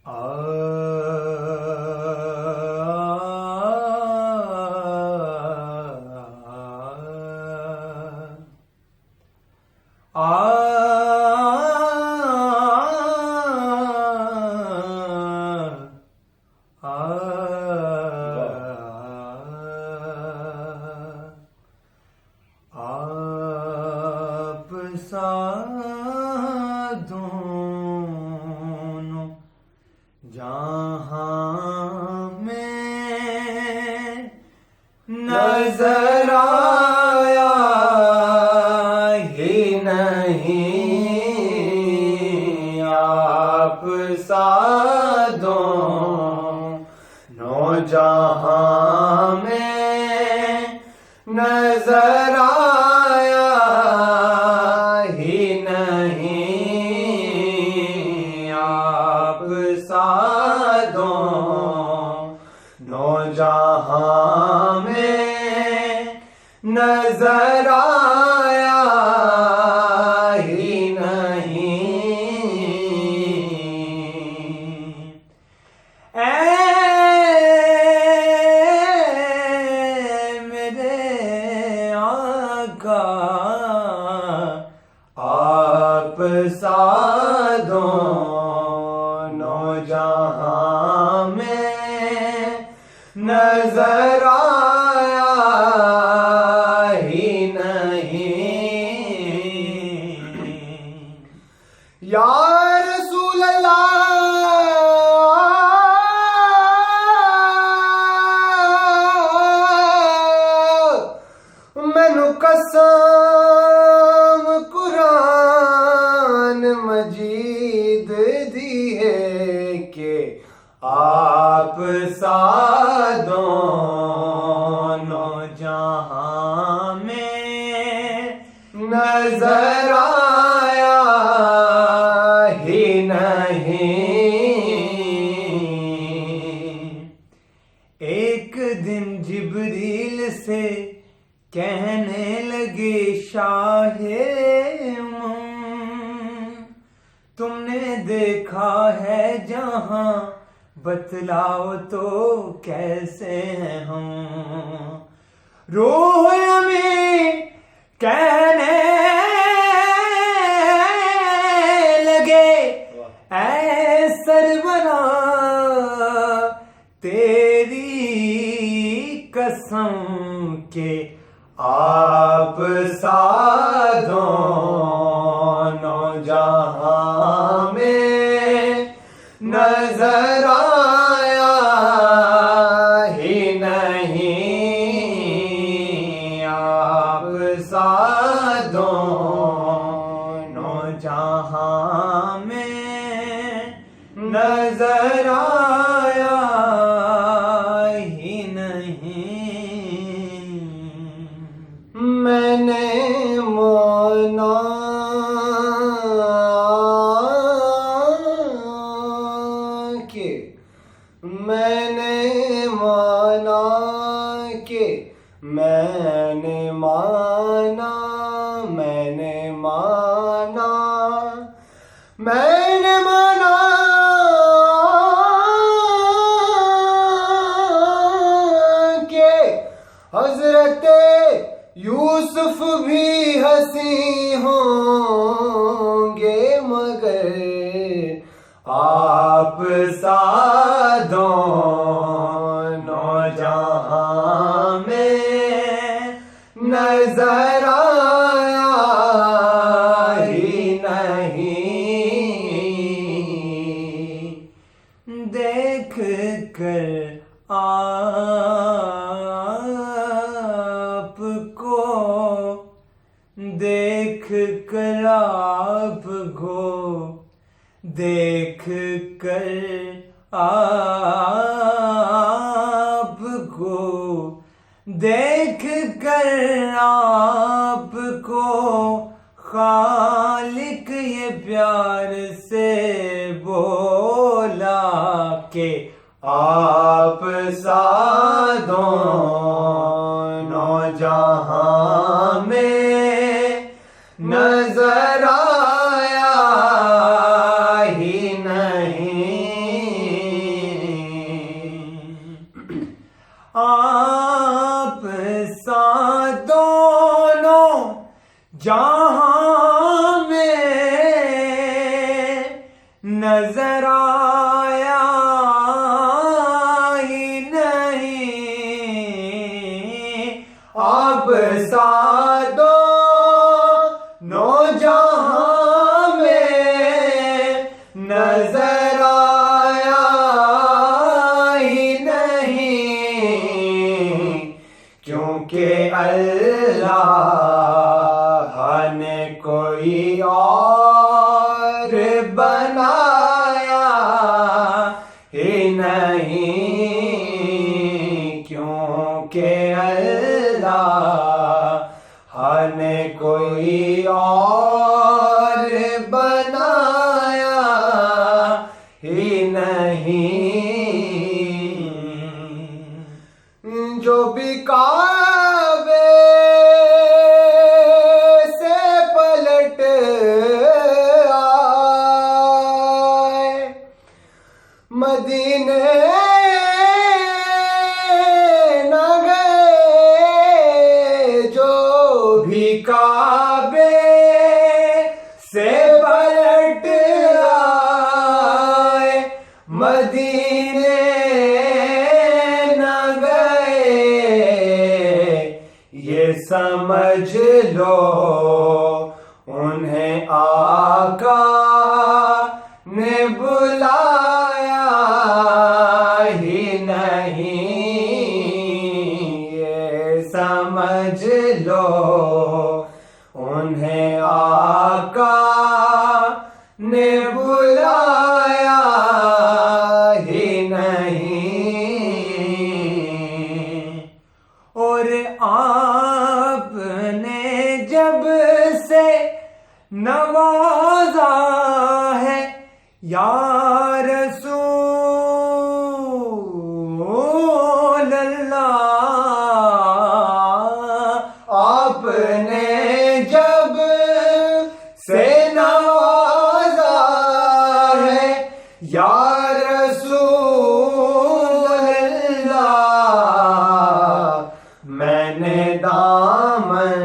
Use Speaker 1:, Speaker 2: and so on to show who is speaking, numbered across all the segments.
Speaker 1: آپ سا دونوں جہاں میں نظر آیا ہی نہیں، آپ سا دونوں جہاں میں نظر آیا ہی نہیں، آپ سا دونوں جہاں میں نظر آیا ہی نہیں۔ اے میرے آقا، آپ سا دونوں جہاں میں نظر آیا ہی نہیں۔ یا رسول اللہ، مینوں قسم قرآن مجید دی ہے کہ آپ سا دونوں جہاں میں نظر آیا ہی نہیں۔ ایک دن جبریل سے کہنے لگے شاہ تم نے دیکھا ہے جہاں، بتلاؤ تو کیسے ہیں ہم؟ روح امین کہنے لگے اے سرورا تیری قسم کہ آپ سا دونوں جہاں میں نظر آیا ہی نہیں، آپ سا دونوں جہاں میں نظر آیا ہی نہیں۔ میں نے مانا کہ میں نے مانا کہ میں نے مانا میں نے مانا میں نے مانا کہ حضرت یوسف بھی ہنسی ہوں گے، مگر آپ سا دونوں جہاں میں نظر آیا ہی نہیں۔ دیکھ کر آپ کو، دیکھ کر آپ کو، دیکھ کر آپ کو، دیکھ کر آپ کو خالق یہ پیار سے بولا کہ آپ سا دونوں جہاں میں نظر آیا ہی نہیں۔ نظر آیا ہی نہیں، آپ سا دونوں جہاں میں نظر آیا ہی نہیں، کیونکہ اللہ نے کوئی اور بنایا ہی نہیں، کیونکہ اللہ نے کوئی اور بنایا ہی نہیں، جو بھی کعبے سے پلٹ آئے، مدینے نہ گئے، جو بھی کعبے سے پلٹ آئے، مدینے نہ گئے، یہ سمجھ لو انہیں آقا نے بلایا ہی نہیں، یہ سمجھ لو انہیں آقا نے بلایا ہی نہیں، اور آپ نے جب سے نوازا ہے یا رسول اللہ، آپ نے جب سے نوازا ہے یا رسول اللہ، میں نے دامن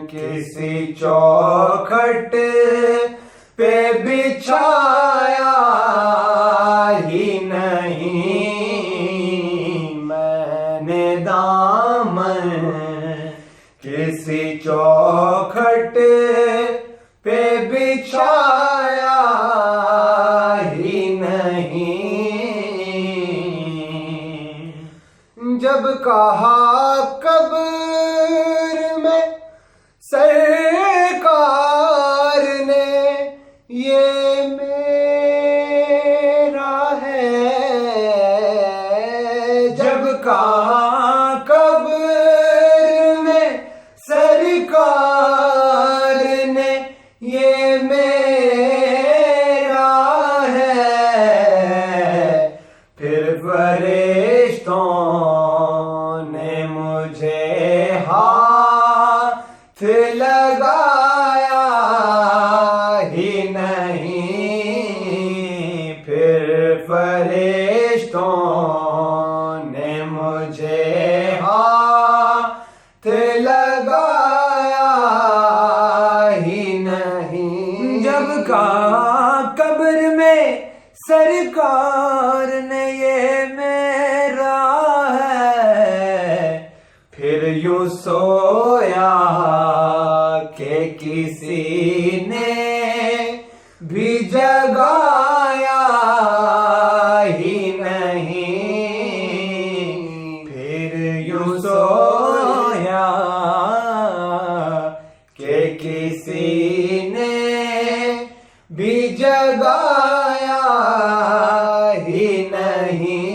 Speaker 1: کسی چوکھٹ پہ بچھایا ہی نہیں، میں نے دامن کسی چوکھٹ پہ بچھایا ہی نہیں، جب کہا قبر میں سرکار نے یہ میرا ہے، جب کہا قبر میں سرکار نے یہ میرا ہے، پھر فرشتوں نے مجھے ہاتھ لگایا ہی نہیں، پھر فرشتوں نے مجھے ہاتھ لگایا ہی نہیں، جب کہا قبر میں سرکار نے یہ میرا ہے، پھر یوں سویا کہ کسی نے بھی جگایا ہی نہیں، پھر یوں سویا کہ کسی نے بھی جگایا ہی نہیں،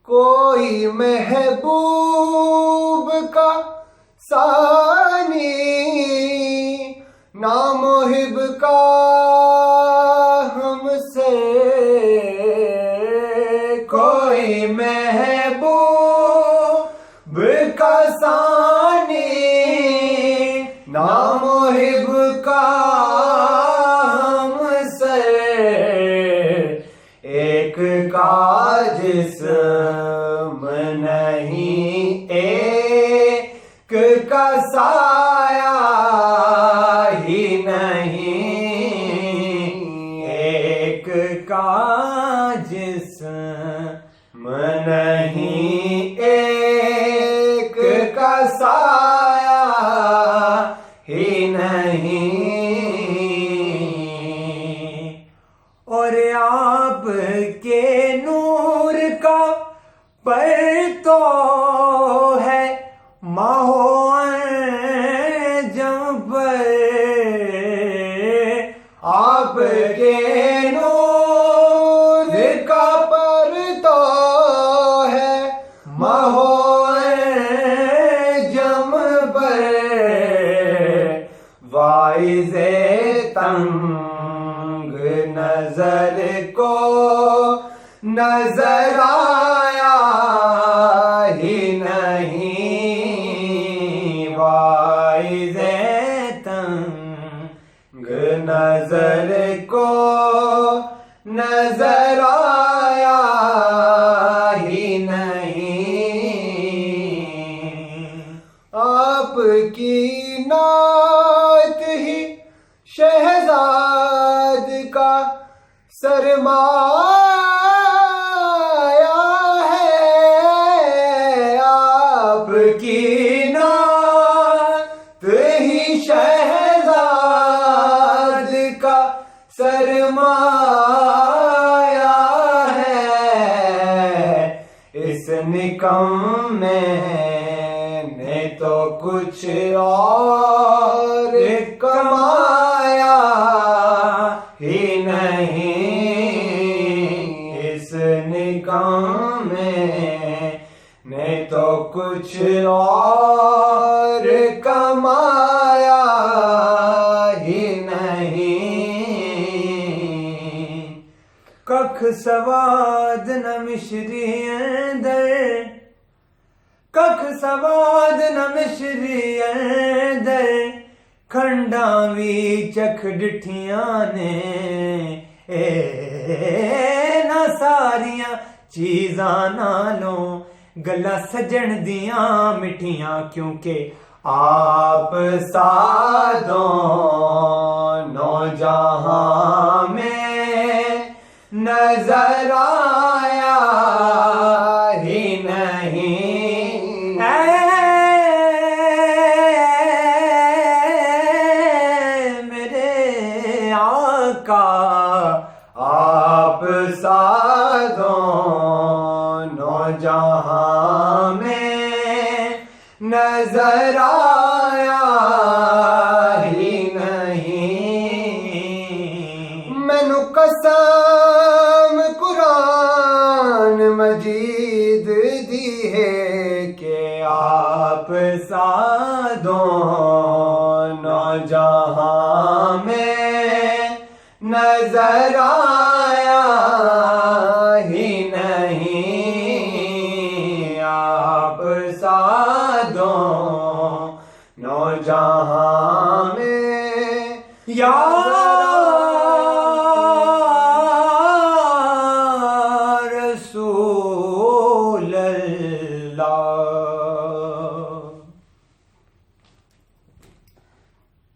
Speaker 1: کوئی محبوب کا ثانی نہ محب کا ہم سے، کوئی محبوب کا ثانی نہ محب کا ہم سے، ایک کا جسم نہیں ایک کا سایہ ہی نہیں، نہیں ایک کا جسم نہیں ایک کا سایہ ہی نہیں اور آپ کے نور کا پرتو ہے ماہ و انجم پر آپ کے نور کا پرتو ہے ماہ و انجم پر واعظ تنگ نظر کو نظر آیا ہی نہیں واعظ تنگ نظر کو نظر آیا ہی نہیں آپ کی نعت ہی شہزاد کا سرمایہ ہے آپ کی نعت ہی شہزاد کا سرمایہ ہے اس نکمے نے تو کچھ اور کمایا ہی نہیں اس نکمے نے تو کچھ اور کمایا ہی نہیں ککھ سواد نہ مشری اندر ککھ سواد نہ مشری اندر کھنڈاں وی چکھ ڈٹھیاں نے نہ ساریاں چیزاں نالوں گلاں سجن دیاں مٹھیاں کیونکہ آپ سادوں نوجہاں میں نظر آیا ہی نہیں میرے آقا آپ سادوں نوجہاں میں نظر آیا ہی نہیں مینوں قسم قرآن مجید دی ہے کہ آپ سادوں نوجہاں میں نظر آیا ہی نہیں آپ سادوں نوجہاں میں یا